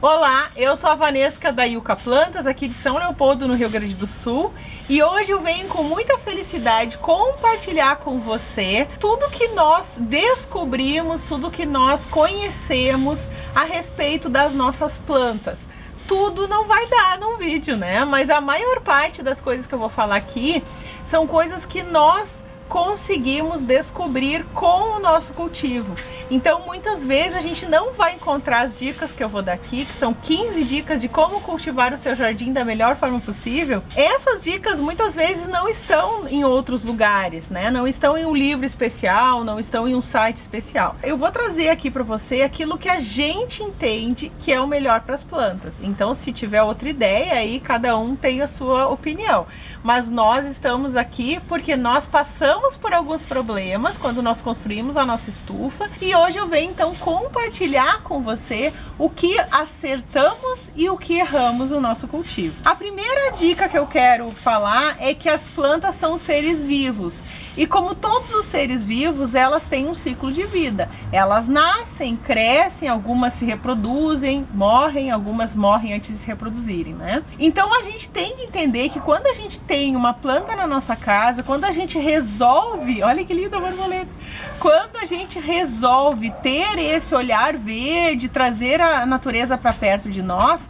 Olá, eu sou a Vanessa da Yucca Plantas, aqui de São Leopoldo, no Rio Grande do Sul. E hoje eu venho com muita felicidade compartilhar com você tudo que nós descobrimos, tudo que nós conhecemos a respeito das nossas plantas. Tudo não vai dar num vídeo, né? Mas a maior parte das coisas que eu vou falar aqui são coisas que nós conseguimos descobrir com o nosso cultivo. Então muitas vezes a gente não vai encontrar as dicas que eu vou dar aqui, que são 15 dicas de como cultivar o seu jardim da melhor forma possível. Essas dicas muitas vezes não estão em outros lugares, né? Não estão em um livro especial, não estão em um site especial. Eu vou trazer aqui para você aquilo que a gente entende que é o melhor para as plantas. Então, se tiver outra ideia, aí cada um tem a sua opinião. Mas nós estamos aqui porque nós passamos por alguns problemas quando nós construímos a nossa estufa, e hoje eu venho então compartilhar com você o que acertamos e o que erramos no nosso cultivo. A primeira dica que eu quero falar é que as plantas são seres vivos, e como todos os seres vivos, elas têm um ciclo de vida. Elas nascem, crescem, algumas se reproduzem, morrem, algumas morrem antes de se reproduzirem, né? Então a gente tem que entender que quando a gente tem uma planta na nossa casa, quando a gente resolve, olha que linda a borboleta, quando a gente resolve ter esse olhar verde, trazer a natureza para perto de nós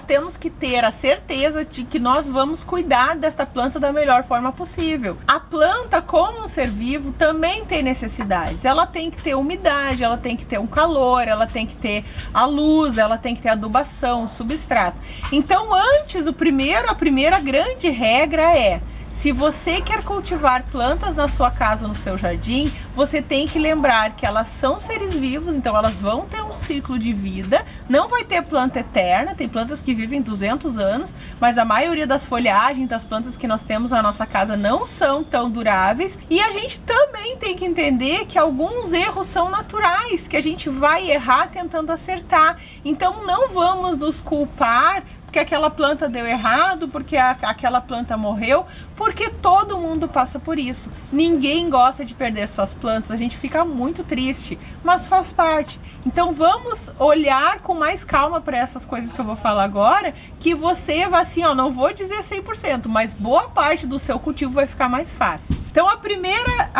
temos que ter a certeza de que nós vamos cuidar desta planta da melhor forma possível. A planta, como um ser vivo, também tem necessidades. Ela tem que ter umidade, ela tem que ter um calor, ela tem que ter a luz, ela tem que ter adubação, substrato. Então, a primeira grande regra é: se você quer cultivar plantas na sua casa, no seu jardim, você tem que lembrar que elas são seres vivos, então elas vão ter um ciclo de vida. Não vai ter planta eterna, tem plantas que vivem 200 anos, mas a maioria das folhagens das plantas que nós temos na nossa casa não são tão duráveis. E a gente também tem que entender que alguns erros são naturais, que a gente vai errar tentando acertar. Então não vamos nos culpar porque aquela planta deu errado, porque aquela planta morreu, porque todo mundo passa por isso. Ninguém gosta de perder suas plantas, a gente fica muito triste, mas faz parte. Então vamos olhar com mais calma para essas coisas que eu vou falar agora, que você vai assim, ó, não vou dizer 100%, mas boa parte do seu cultivo vai ficar mais fácil. Então a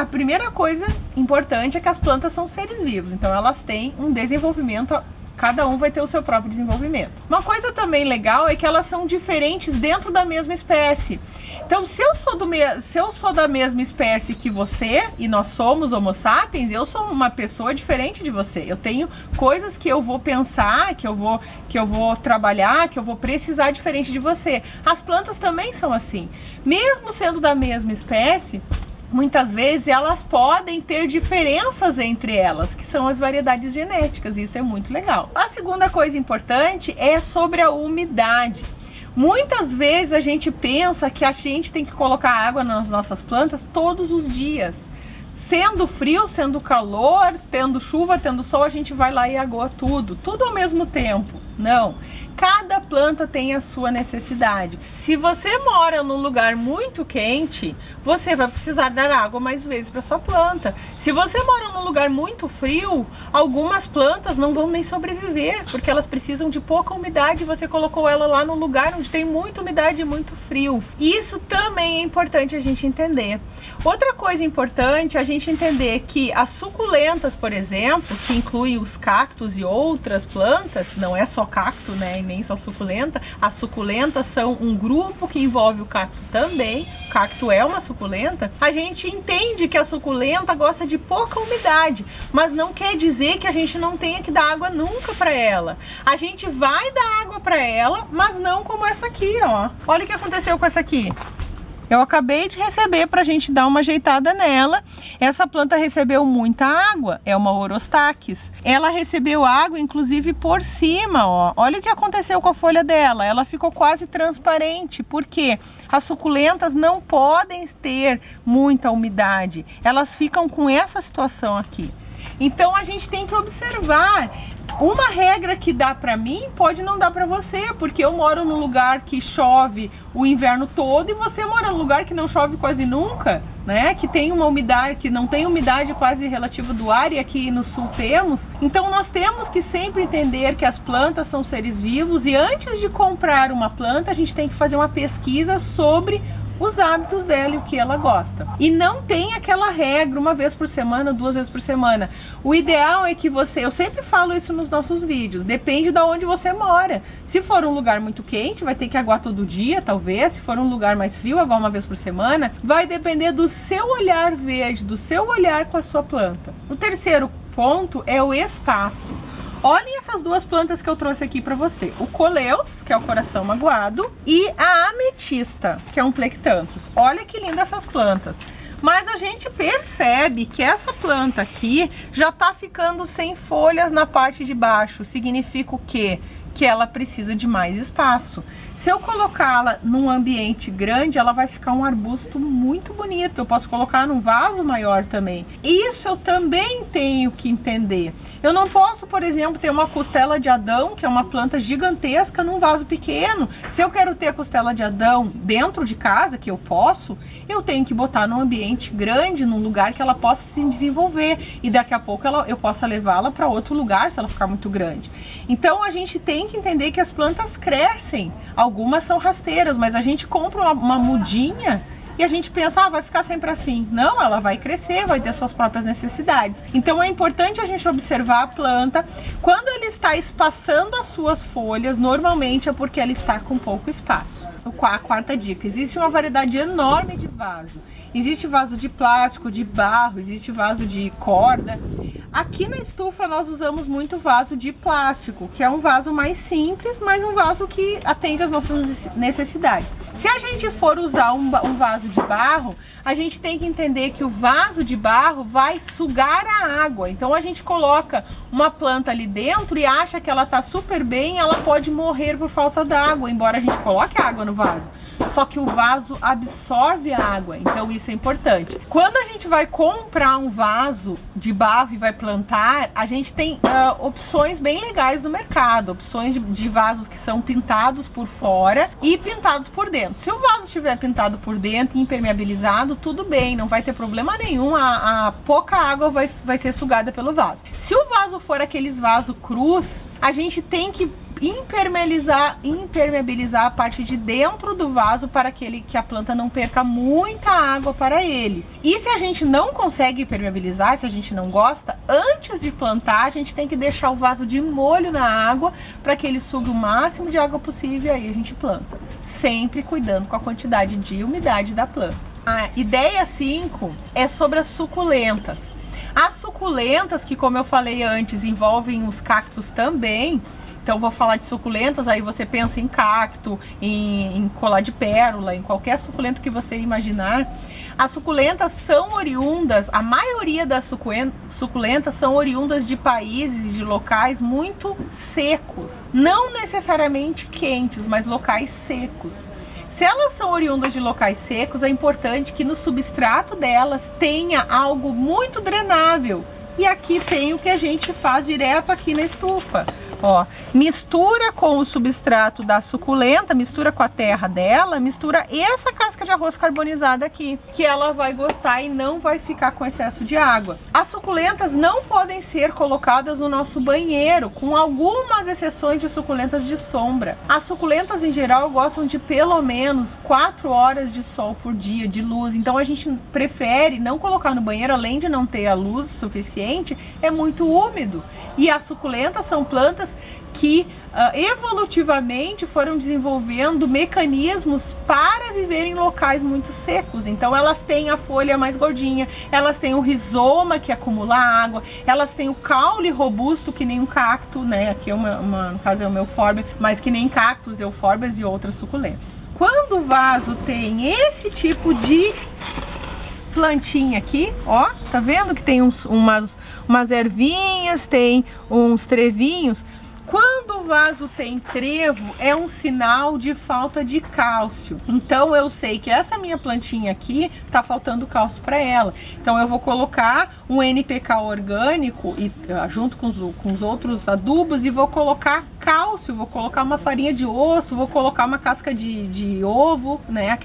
primeira coisa importante é que as plantas são seres vivos, então elas têm um desenvolvimento. Cada um vai ter o seu próprio desenvolvimento. Uma coisa também legal é que elas são diferentes dentro da mesma espécie. Então, se eu sou da mesma espécie que você, e nós somos Homo sapiens, eu sou uma pessoa diferente de você. Eu tenho coisas que eu vou pensar, que eu vou trabalhar, que eu vou precisar diferente de você. As plantas também são assim. Mesmo sendo da mesma espécie, muitas vezes elas podem ter diferenças entre elas, que são as variedades genéticas, e isso é muito legal. A segunda coisa importante é sobre a umidade. Muitas vezes a gente pensa que a gente tem que colocar água nas nossas plantas todos os dias. Sendo frio, sendo calor, tendo chuva, tendo sol, a gente vai lá e agoa tudo ao mesmo tempo. Não, cada planta tem a sua necessidade. Se você mora num lugar muito quente, você vai precisar dar água mais vezes para sua planta. Se você mora num lugar muito frio, algumas plantas não vão nem sobreviver, porque elas precisam de pouca umidade, você colocou ela lá num lugar onde tem muita umidade e muito frio. Isso também é importante a gente entender. Outra coisa importante é a gente entender que as suculentas, por exemplo, que inclui os cactos e outras plantas, não é só cacto, né, e nem só suculenta. As suculentas são um grupo que envolve o cacto também. O cacto é uma suculenta. A gente entende que a suculenta gosta de pouca umidade, mas não quer dizer que a gente não tenha que dar água nunca para ela. A gente vai dar água para ela, mas não como essa aqui, ó. Olha o que aconteceu com essa aqui. Eu acabei de receber para a gente dar uma ajeitada nela. Essa planta recebeu muita água, é uma Orostaques. Ela recebeu água, inclusive, por cima, ó. Olha o que aconteceu com a folha dela. Ela ficou quase transparente, porque as suculentas não podem ter muita umidade. Elas ficam com essa situação aqui. Então a gente tem que observar. Uma regra que dá pra mim pode não dar pra você, porque eu moro num lugar que chove o inverno todo e você mora num lugar que não chove quase nunca, né? Que tem uma umidade, que não tem umidade quase relativa do ar, e aqui no sul temos. Então nós temos que sempre entender que as plantas são seres vivos, e antes de comprar uma planta a gente tem que fazer uma pesquisa sobre os hábitos dela e o que ela gosta. E não tem aquela regra, uma vez por semana, 2 vezes por semana. O ideal é que você, eu sempre falo isso nos nossos vídeos, depende de onde você mora. Se for um lugar muito quente, vai ter que aguar todo dia, talvez. Se for um lugar mais frio, aguar uma vez por semana. Vai depender do seu olhar verde, do seu olhar com a sua planta. O terceiro ponto é o espaço. Olhem essas duas plantas que eu trouxe aqui para você. O coleus, que é o coração magoado, e a ametista, que é um plectanthus. Olha que linda essas plantas. Mas a gente percebe que essa planta aqui já tá ficando sem folhas na parte de baixo. Significa o quê? Que ela precisa de mais espaço. Se eu colocá-la num ambiente grande, ela vai ficar um arbusto muito bonito. Eu posso colocar num vaso maior também. Isso eu também tenho que entender. Eu não posso, por exemplo, ter uma costela de Adão, que é uma planta gigantesca, num vaso pequeno. Se eu quero ter a costela de Adão dentro de casa, que eu posso, eu tenho que botar num ambiente grande, num lugar que ela possa se desenvolver. E daqui a pouco eu possa levá-la para outro lugar, se ela ficar muito grande. Então a gente tem que entender que as plantas crescem. Algumas são rasteiras, mas a gente compra uma mudinha e a gente pensa, vai ficar sempre assim. Não, ela vai crescer, vai ter suas próprias necessidades. Então é importante a gente observar a planta. Quando ela está espaçando as suas folhas, normalmente é porque ela está com pouco espaço. A quarta dica, existe uma variedade enorme de vaso. Existe vaso de plástico, de barro, existe vaso de corda. Aqui na estufa nós usamos muito vaso de plástico, que é um vaso mais simples, mas um vaso que atende às nossas necessidades. Se a gente for usar um vaso de barro, a gente tem que entender que o vaso de barro vai sugar a água. Então a gente coloca uma planta ali dentro e acha que ela tá super bem, ela pode morrer por falta d'água, embora a gente coloque água no vaso. Só que o vaso absorve a água, então isso é importante. Quando a gente vai comprar um vaso de barro e vai plantar, a gente tem opções bem legais no mercado. Opções de vasos que são pintados por fora e pintados por dentro. Se o vaso estiver pintado por dentro e impermeabilizado, tudo bem, não vai ter problema nenhum. A pouca água vai ser sugada pelo vaso. Se o vaso for aqueles vasos crus, a gente tem que impermeabilizar a parte de dentro do vaso para que a planta não perca muita água para ele. E se a gente não consegue impermeabilizar, se a gente não gosta, antes de plantar a gente tem que deixar o vaso de molho na água para que ele sugue o máximo de água possível, e aí a gente planta, sempre cuidando com a quantidade de umidade da planta. A ideia 5 é sobre as suculentas. As suculentas, que como eu falei antes, envolvem os cactos também. Então vou falar de suculentas, aí você pensa em cacto, em colar de pérola, em qualquer suculento que você imaginar. As suculentas são oriundas, a maioria das suculentas são oriundas de países e de locais muito secos. Não necessariamente quentes, mas locais secos. Se elas são oriundas de locais secos, é importante que no substrato delas tenha algo muito drenável. E aqui tem o que a gente faz direto aqui na estufa. Ó, mistura com o substrato da suculenta, mistura com a terra dela, mistura essa casca de arroz carbonizada aqui, que ela vai gostar e não vai ficar com excesso de água. As suculentas não podem ser colocadas no nosso banheiro, com algumas exceções de suculentas de sombra. As suculentas em geral gostam de pelo menos 4 horas de sol por dia, de luz. Então a gente prefere não colocar no banheiro, além de não ter a luz suficiente, é muito úmido. E as suculentas são plantas que evolutivamente foram desenvolvendo mecanismos para viver em locais muito secos. Então elas têm a folha mais gordinha, elas têm o rizoma que acumula água, elas têm o caule robusto que nem um cacto, né? Aqui no caso é o Euphorbia, mas que nem cactos, eufórbias e outras suculentas. Quando o vaso tem esse tipo de plantinha aqui, ó, tá vendo que tem umas ervinhas, tem uns trevinhos? Quando o vaso tem trevo, é um sinal de falta de cálcio. Então eu sei que essa minha plantinha aqui tá faltando cálcio para ela. Então eu vou colocar um NPK orgânico e junto com os outros adubos e vou colocar cálcio, vou colocar uma farinha de osso, vou colocar uma casca de ovo, né?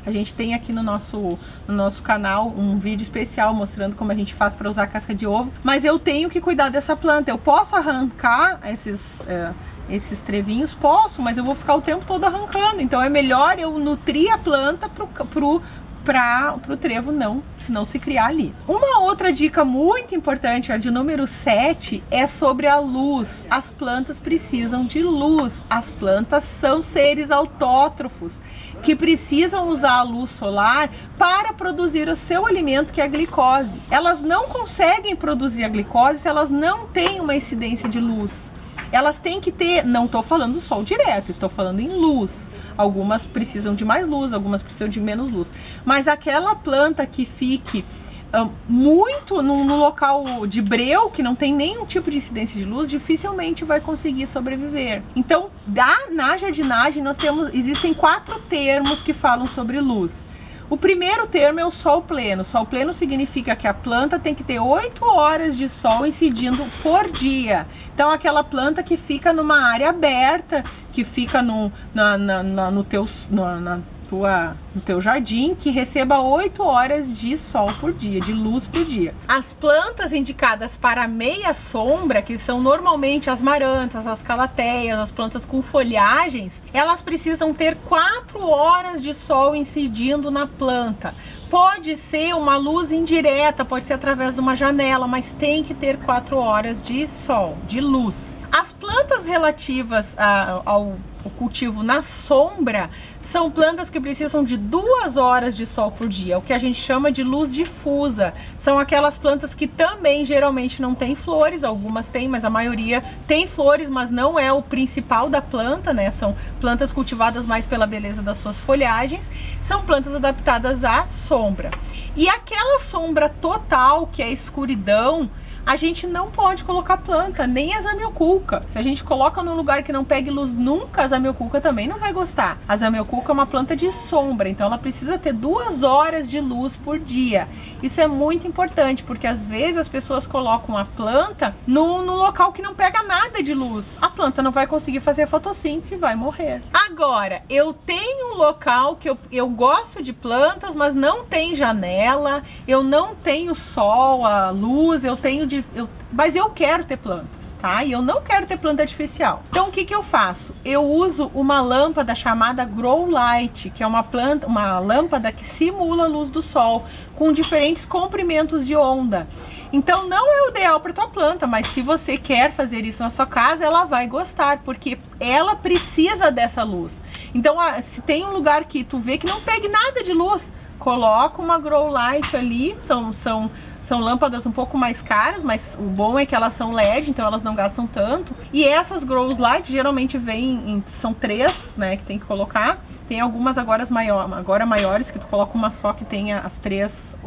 A gente tem aqui no nosso canal um vídeo especial mostrando como a gente faz para usar casca de ovo. Mas eu tenho que cuidar dessa planta. Eu posso arrancar esses trevinhos, posso, mas eu vou ficar o tempo todo arrancando. Então é melhor eu nutrir a planta pro trevo não se criar ali. Uma outra dica muito importante, a de número 7, é sobre a luz. As plantas precisam de luz. As plantas são seres autótrofos que precisam usar a luz solar para produzir o seu alimento, que é a glicose. Elas não conseguem produzir a glicose se elas não têm uma incidência de luz. Elas têm que ter, não estou falando sol direto, estou falando em luz. Algumas precisam de mais luz, algumas precisam de menos luz. Mas aquela planta que fique muito no local de breu, que não tem nenhum tipo de incidência de luz, dificilmente vai conseguir sobreviver. Então, na jardinagem, existem 4 termos que falam sobre luz. O primeiro termo é o sol pleno. Sol pleno significa que a planta tem que ter 8 horas de sol incidindo por dia. Então, aquela planta que fica numa área aberta, que fica no teu jardim, que receba 8 horas de sol por dia, de luz por dia. As plantas indicadas para meia sombra, que são normalmente as marantas, as calateias, as plantas com folhagens, elas precisam ter 4 horas de sol incidindo na planta. Pode ser uma luz indireta, pode ser através de uma janela, mas tem que ter 4 horas de sol, de luz. As plantas relativas ao cultivo na sombra são plantas que precisam de 2 horas de sol por dia, o que a gente chama de luz difusa. São aquelas plantas que também geralmente não têm flores, algumas têm, mas a maioria tem flores, mas não é o principal da planta, né? São plantas cultivadas mais pela beleza das suas folhagens, são plantas adaptadas à sombra. E aquela sombra total, que é a escuridão, a gente não pode colocar planta, nem a zamioculca. Se a gente coloca num lugar que não pegue luz nunca, a zamioculca também não vai gostar. A zamioculca é uma planta de sombra, então ela precisa ter 2 horas de luz por dia. Isso é muito importante, porque às vezes as pessoas colocam a planta num local que não pega nada de luz. A planta não vai conseguir fazer fotossíntese e vai morrer. Agora, eu tenho um local que eu gosto de plantas, mas não tem janela, eu não tenho sol, a luz, mas eu quero ter plantas, tá? E eu não quero ter planta artificial. Então o que eu faço? Eu uso uma lâmpada chamada Grow Light, que é uma lâmpada que simula a luz do sol, com diferentes comprimentos de onda. Então não é o ideal para tua planta, mas se você quer fazer isso na sua casa, ela vai gostar, porque ela precisa dessa luz. Então se tem um lugar que tu vê que não pegue nada de luz, coloca uma Grow Light ali, são lâmpadas um pouco mais caras, mas o bom é que elas são LED, então elas não gastam tanto. E essas Grow Light geralmente são 3, né, que tem que colocar. Tem algumas agora maiores, que tu coloca uma só que tenha os 3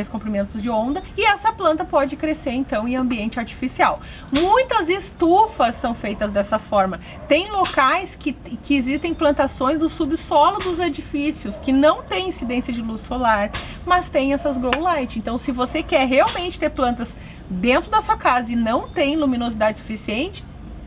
comprimentos de onda, e essa planta pode crescer então em ambiente artificial. Muitas estufas são feitas dessa forma. Tem locais que existem plantações do subsolo dos edifícios que não tem incidência de luz solar, mas tem essas Grow Light. Então, se você quer realmente ter plantas dentro da sua casa e não tem luminosidade suficiente,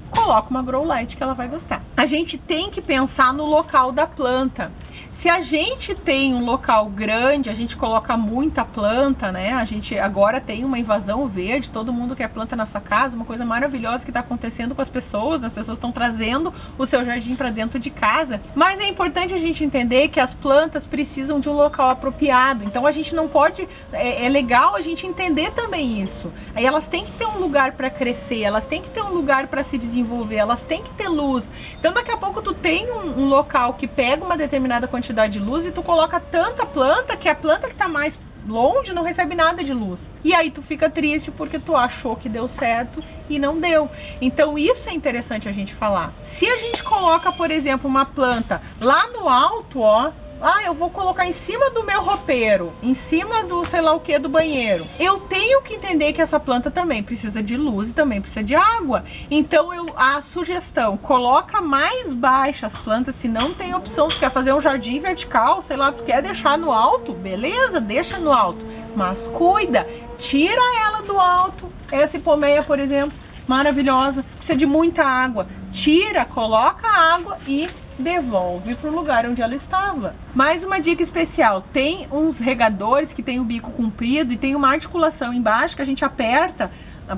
coloca uma Grow Light que ela vai gostar. A gente tem que pensar no local da planta. Se a gente tem um local grande, a gente coloca muita planta, né? A gente agora tem uma invasão verde, todo mundo quer planta na sua casa, uma coisa maravilhosa que está acontecendo com as pessoas estão trazendo o seu jardim para dentro de casa. Mas é importante a gente entender que as plantas precisam de um local apropriado, então a gente não pode, é legal a gente entender também isso. Aí elas têm que ter um lugar para crescer, elas têm que ter um lugar para se desenvolver, elas têm que ter luz. Então daqui a pouco tu tem um local que pega uma determinada quantidade de luz e tu coloca tanta planta que a planta que tá mais longe não recebe nada de luz. E aí tu fica triste porque tu achou que deu certo e não deu. Então isso é interessante a gente falar. Se a gente coloca, por exemplo, uma planta lá no alto, ó, Ah, eu vou colocar em cima do meu roupeiro, em cima do sei lá o que do banheiro. Eu tenho que entender que essa planta também precisa de luz e também precisa de água. Então a sugestão, coloca mais baixa as plantas, se não tem opção, tu quer fazer um jardim vertical, sei lá, tu quer deixar no alto, beleza, deixa no alto. Mas cuida, tira ela do alto. Essa hipomeia, por exemplo, maravilhosa, precisa de muita água. Tira, coloca a água e devolve para o lugar onde ela estava. Mais uma dica especial, tem uns regadores que tem o bico comprido e tem uma articulação embaixo que a gente aperta,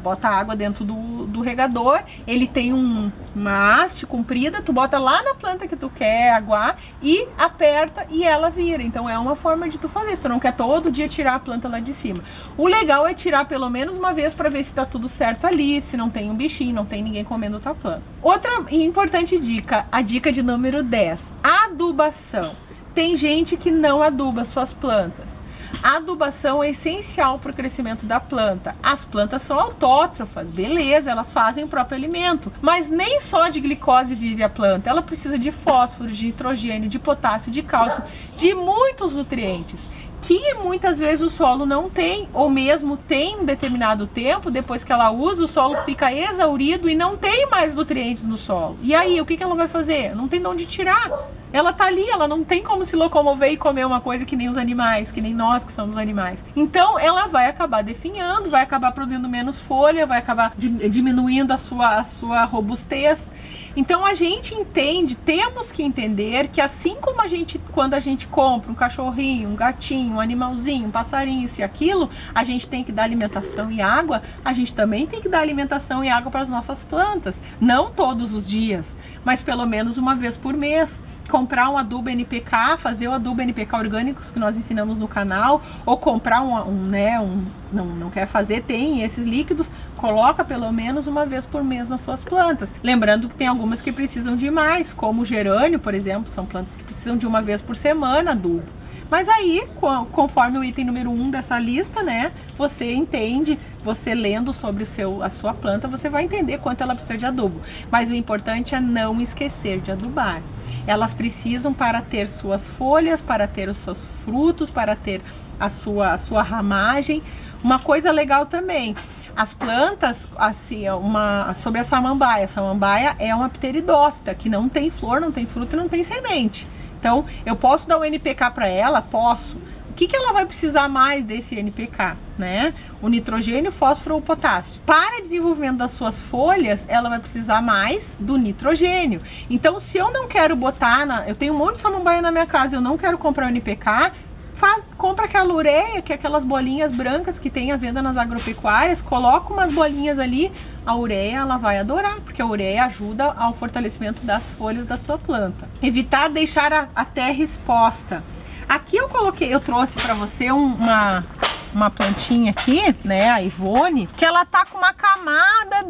bota a água dentro do regador, ele tem uma haste comprida, tu bota lá na planta que tu quer aguar e aperta e ela vira. Então é uma forma de tu fazer isso, tu não quer todo dia tirar a planta lá de cima. O legal é tirar pelo menos uma vez para ver se tá tudo certo ali, se não tem um bichinho, não tem ninguém comendo tua planta. Outra importante dica, a dica de número 10, adubação. Tem gente que não aduba suas plantas. A adubação é essencial para o crescimento da planta. As plantas são autótrofas, beleza, elas fazem o próprio alimento, mas nem só de glicose vive a planta. Ela precisa de fósforo, de nitrogênio, de potássio, de cálcio, de muitos nutrientes que muitas vezes o solo não tem, ou mesmo tem um determinado tempo, depois que ela usa, o solo fica exaurido e não tem mais nutrientes no solo. E aí, o que ela vai fazer? Não tem de onde tirar. Ela tá ali, ela não tem como se locomover e comer uma coisa que nem os animais, que nem nós que somos animais. Então ela vai acabar definhando, vai acabar produzindo menos folha, vai acabar diminuindo a sua robustez. Então a gente entende, temos que entender que assim como quando a gente compra um cachorrinho, um gatinho, um animalzinho, um passarinho, isso e aquilo, a gente tem que dar alimentação e água, a gente também tem que dar alimentação e água para as nossas plantas. Não todos os dias, mas pelo menos uma vez por mês. Comprar um adubo NPK, fazer o adubo NPK orgânico que nós ensinamos no canal, ou comprar não quer fazer, tem esses líquidos, coloca pelo menos uma vez por mês nas suas plantas. Lembrando que tem algumas que precisam de mais, como o gerânio, por exemplo, são plantas que precisam de uma vez por semana adubo. Mas aí, conforme o item número 1 dessa lista, né, você entende, você lendo sobre a sua planta, você vai entender quanto ela precisa de adubo. Mas o importante é não esquecer de adubar. Elas precisam para ter suas folhas, para ter os seus frutos, para ter a sua ramagem. Uma coisa legal também, as plantas, assim, sobre a samambaia. A samambaia é uma pteridófita, que não tem flor, não tem fruto e não tem semente. Então, eu posso dar o NPK para ela? Posso. O que ela vai precisar mais desse NPK, né? O nitrogênio, fósforo ou potássio. Para o desenvolvimento das suas folhas, ela vai precisar mais do nitrogênio. Então, se eu não quero botar, eu tenho um monte de samambaia na minha casa, eu não quero comprar o NPK, compra aquela ureia, que é aquelas bolinhas brancas que tem à venda nas agropecuárias, coloca umas bolinhas ali, a ureia ela vai adorar, porque a ureia ajuda ao fortalecimento das folhas da sua planta. Evitar deixar a terra exposta. Aqui eu trouxe para você uma plantinha aqui, né, a Ivone, que ela tá com uma camada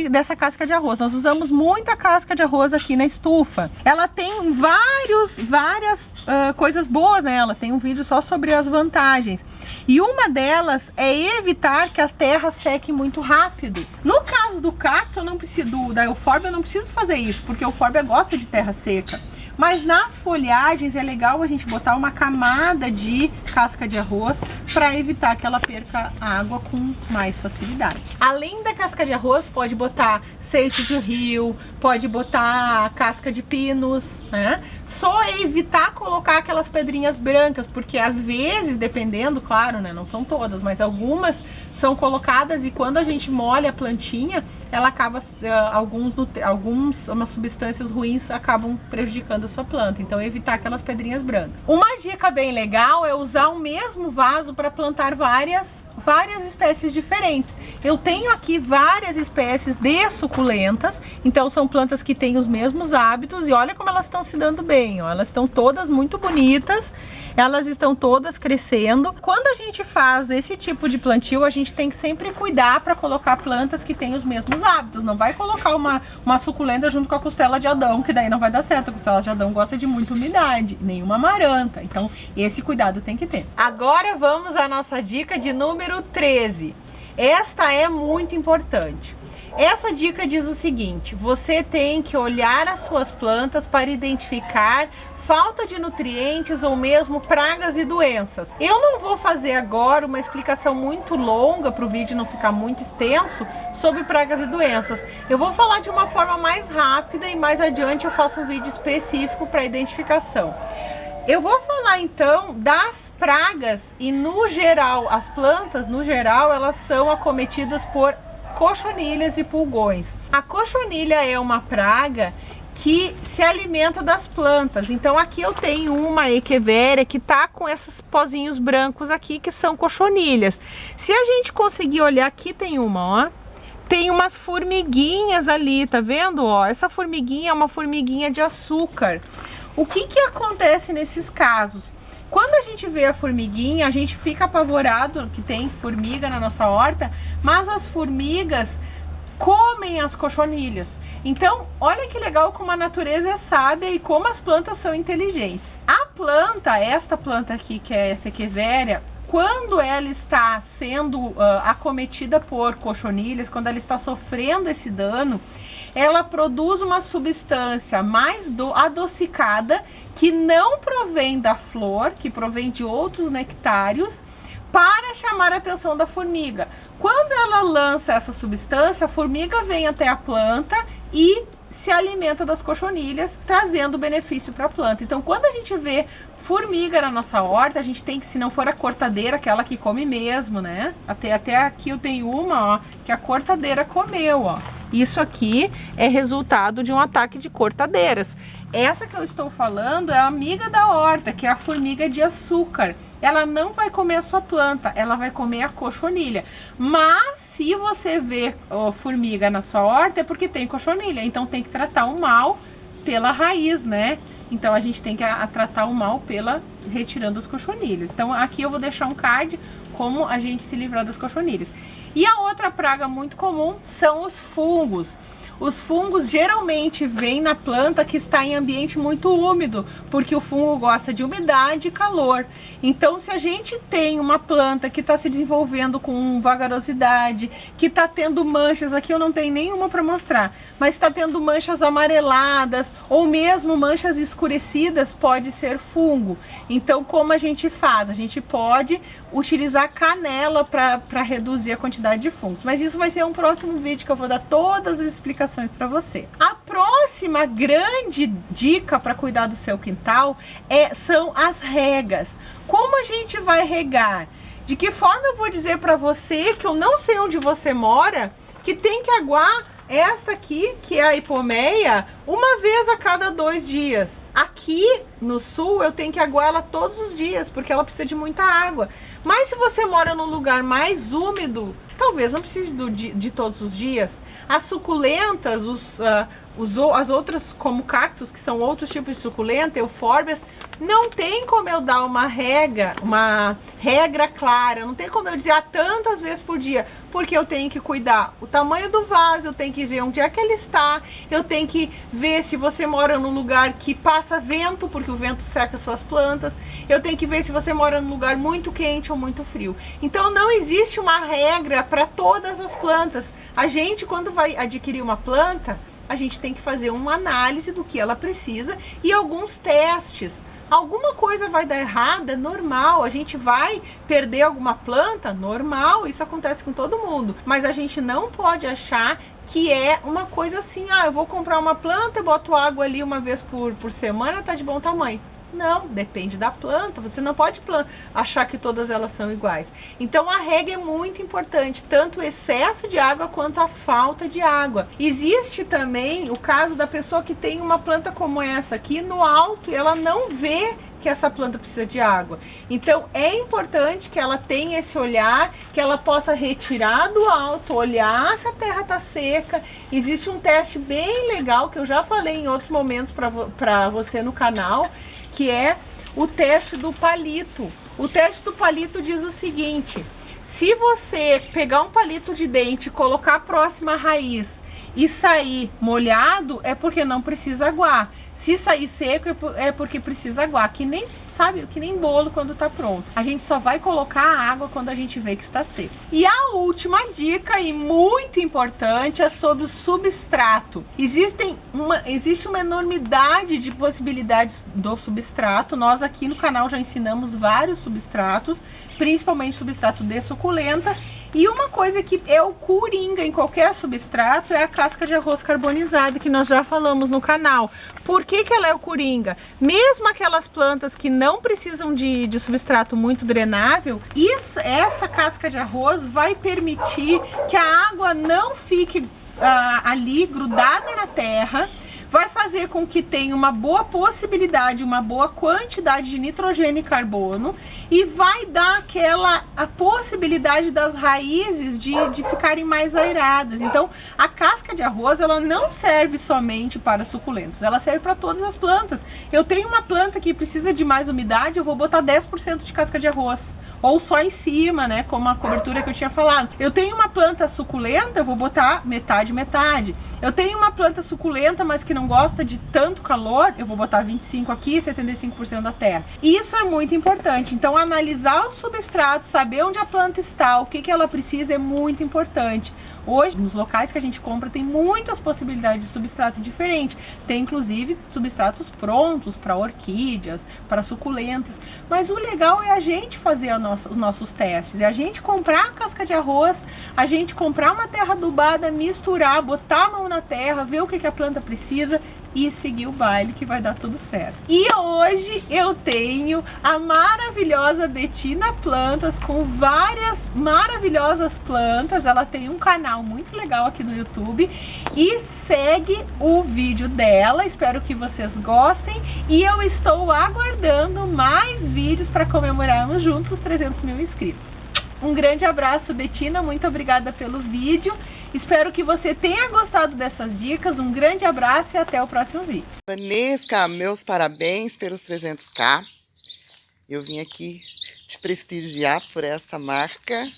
dessa casca de arroz. Nós usamos muita casca de arroz aqui na estufa. Ela tem várias coisas boas nela. Tem um vídeo só sobre as vantagens. E uma delas é evitar que a terra seque muito rápido. No caso do cacto, da eufórbia, eu não preciso fazer isso, porque a eufórbia gosta de terra seca. Mas nas folhagens é legal a gente botar uma camada de casca de arroz para evitar que ela perca água com mais facilidade. Além da casca de arroz, pode botar seixo de rio, pode botar casca de pinos, né? Só evitar colocar aquelas pedrinhas brancas, porque às vezes, dependendo, claro, né, não são todas, mas algumas são colocadas e quando a gente molha a plantinha, ela acaba, umas substâncias ruins acabam prejudicando a sua planta. Então evitar aquelas pedrinhas brancas. Uma dica bem legal é usar o mesmo vaso para plantar várias espécies diferentes. Eu tenho aqui várias espécies de suculentas, então são plantas que têm os mesmos hábitos e olha como elas estão se dando bem, ó. Elas estão todas muito bonitas, elas estão todas crescendo. Quando a gente faz esse tipo de plantio, a gente tem que sempre cuidar para colocar plantas que têm os mesmos hábitos. Não vai colocar uma suculenta junto com a costela de Adão, que daí não vai dar certo. A costela de Adão gosta de muita umidade, nenhuma amaranta. Então esse cuidado tem que ter. Agora vamos à nossa dica de número 13. Esta é muito importante. Essa dica diz o seguinte: você tem que olhar as suas plantas para identificar falta de nutrientes ou mesmo pragas e doenças. Eu não vou fazer agora uma explicação muito longa para o vídeo não ficar muito extenso sobre pragas e doenças. Eu vou falar de uma forma mais rápida e mais adiante eu faço um vídeo específico para identificação. Eu vou falar então das pragas e no geral, as plantas no geral elas são acometidas por cochonilhas e pulgões. A cochonilha é uma praga que se alimenta das plantas. Então aqui eu tenho uma Echeveria que tá com esses pozinhos brancos aqui que são cochonilhas. Se a gente conseguir olhar, aqui tem uma, ó. Tem umas formiguinhas ali, tá vendo? Ó, essa formiguinha é uma formiguinha de açúcar. O que que acontece nesses casos? Quando a gente vê a formiguinha, a gente fica apavorado que tem formiga na nossa horta, mas as formigas comem as cochonilhas. Então, olha que legal como a natureza é sábia e como as plantas são inteligentes. A planta, esta planta aqui, que é essa Echeveria, quando ela está sendo acometida por cochonilhas, quando ela está sofrendo esse dano, ela produz uma substância mais adocicada que não provém da flor, que provém de outros nectários, para chamar a atenção da formiga. Quando ela lança essa substância, a formiga vem até a planta e se alimenta das cochonilhas, trazendo benefício para a planta. Então, quando a gente vê formiga na nossa horta, a gente tem que, se não for a cortadeira, aquela que come mesmo, né? Até aqui eu tenho uma, ó, que a cortadeira comeu, ó. Isso aqui é resultado de um ataque de cortadeiras. Essa que eu estou falando é a amiga da horta, que é a formiga de açúcar. Ela não vai comer a sua planta, ela vai comer a cochonilha. Mas se você vê formiga na sua horta, é porque tem cochonilha. Então tem que tratar o mal pela raiz, né? Então a gente tem que tratar o mal retirando as cochonilhas. Então aqui eu vou deixar um card como a gente se livrar das cochonilhas. E a outra praga muito comum são os fungos. Os fungos geralmente vêm na planta que está em ambiente muito úmido, porque o fungo gosta de umidade e calor. Então, se a gente tem uma planta que está se desenvolvendo com vagarosidade, que está tendo manchas, aqui eu não tenho nenhuma para mostrar, mas está tendo manchas amareladas ou mesmo manchas escurecidas, pode ser fungo. Então, como a gente faz? A gente pode utilizar canela para reduzir a quantidade de fungos. Mas isso vai ser um próximo vídeo que eu vou dar todas as explicações para você. A próxima grande dica para cuidar do seu quintal são as regas. Como a gente vai regar? De que forma eu vou dizer para você, que eu não sei onde você mora, que tem que aguar esta aqui, que é a hipomeia, uma vez a cada 2 dias. Aqui no sul eu tenho que aguar ela todos os dias, porque ela precisa de muita água. Mas se você mora num lugar mais úmido, talvez não precise de todos os dias. As suculentas, as outras, como cactos, que são outros tipos de suculenta, eufórbias, não tem como eu dar uma regra clara, não tem como eu dizer tantas vezes por dia, porque eu tenho que cuidar o tamanho do vaso, eu tenho que ver onde é que ele está, eu tenho que ver se você mora num lugar que passa vento, porque o vento seca suas plantas, eu tenho que ver se você mora num lugar muito quente ou muito frio. Então não existe uma regra para todas as plantas. A gente, quando vai adquirir uma planta, a gente tem que fazer uma análise do que ela precisa e alguns testes. Alguma coisa vai dar errada, normal. A gente vai perder alguma planta, normal. Isso acontece com todo mundo. Mas a gente não pode achar que é uma coisa assim, eu vou comprar uma planta, eu boto água ali uma vez por semana, tá de bom tamanho. Não, depende da planta. Você não pode achar que todas elas são iguais. Então a rega é muito importante, tanto o excesso de água quanto a falta de água. Existe também o caso da pessoa que tem uma planta como essa aqui no alto e ela não vê que essa planta precisa de água. Então é importante que ela tenha esse olhar, que ela possa retirar do alto, olhar se a terra está seca. Existe um teste bem legal que eu já falei em outros momentos para você no canal, que é o teste do palito. O teste do palito diz o seguinte: se você pegar um palito de dente, colocar próximo à raiz e sair molhado é porque não precisa aguar. Se sair seco é porque precisa aguar, que nem, sabe, que nem bolo quando tá pronto. A gente só vai colocar a água quando a gente vê que está seco. E a última dica, e muito importante, é sobre o substrato. Existe uma enormidade de possibilidades do substrato. Nós aqui no canal já ensinamos vários substratos, principalmente substrato de suculenta. E uma coisa que é o coringa em qualquer substrato é a casca de arroz carbonizada, que nós já falamos no canal. Por que ela é o coringa? Mesmo aquelas plantas que não precisam de substrato muito drenável, essa casca de arroz vai permitir que a água não fique ali grudada na terra, vai fazer com que tenha uma boa possibilidade, uma boa quantidade de nitrogênio e carbono, e vai dar a possibilidade das raízes de ficarem mais aeradas. Então, a casca de arroz, ela não serve somente para suculentas, ela serve para todas as plantas. Eu tenho uma planta que precisa de mais umidade, eu vou botar 10% de casca de arroz, ou só em cima, né, como a cobertura que eu tinha falado. Eu tenho uma planta suculenta, eu vou botar metade, metade. Eu tenho uma planta suculenta, mas que não gosta de tanto calor, eu vou botar 25 aqui e 75% da terra. Isso é muito importante. Então, analisar o substrato, saber onde a planta está, o que ela precisa, é muito importante. Hoje, nos locais que a gente compra, tem muitas possibilidades de substrato diferente. Tem, inclusive, substratos prontos para orquídeas, para suculentas. Mas o legal é a gente fazer os nossos testes. É a gente comprar a casca de arroz, a gente comprar uma terra adubada, misturar, botar a mão na terra, ver o que a planta precisa e seguir o baile, que vai dar tudo certo. E hoje eu tenho a maravilhosa Bettina Plantas, com várias maravilhosas plantas. Ela tem um canal muito legal aqui no YouTube, e segue o vídeo dela. Espero que vocês gostem, e eu estou aguardando mais vídeos para comemorarmos juntos os 300 mil inscritos. Um grande abraço, Bettina, muito obrigada pelo vídeo. Espero que você tenha gostado dessas dicas. Um grande abraço e até o próximo vídeo. Vanesca, meus parabéns pelos 300k. Eu vim aqui te prestigiar por essa marca,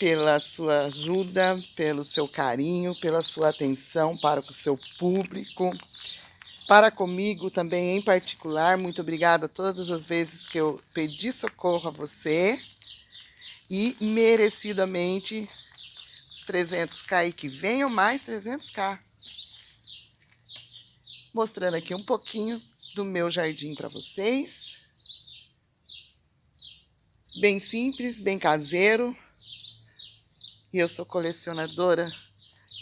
pela sua ajuda, pelo seu carinho, pela sua atenção para com o seu público, para comigo também em particular. Muito obrigada todas as vezes que eu pedi socorro a você, e merecidamente 300k, e que venham mais 300k. Mostrando aqui um pouquinho do meu jardim para vocês. Bem simples, bem caseiro. E eu sou colecionadora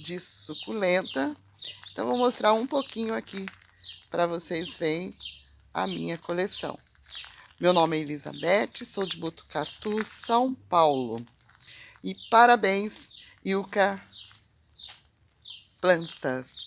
de suculenta. Então, vou mostrar um pouquinho aqui para vocês verem a minha coleção. Meu nome é Elizabeth, sou de Botucatu, São Paulo. E parabéns, Ilka Plantas.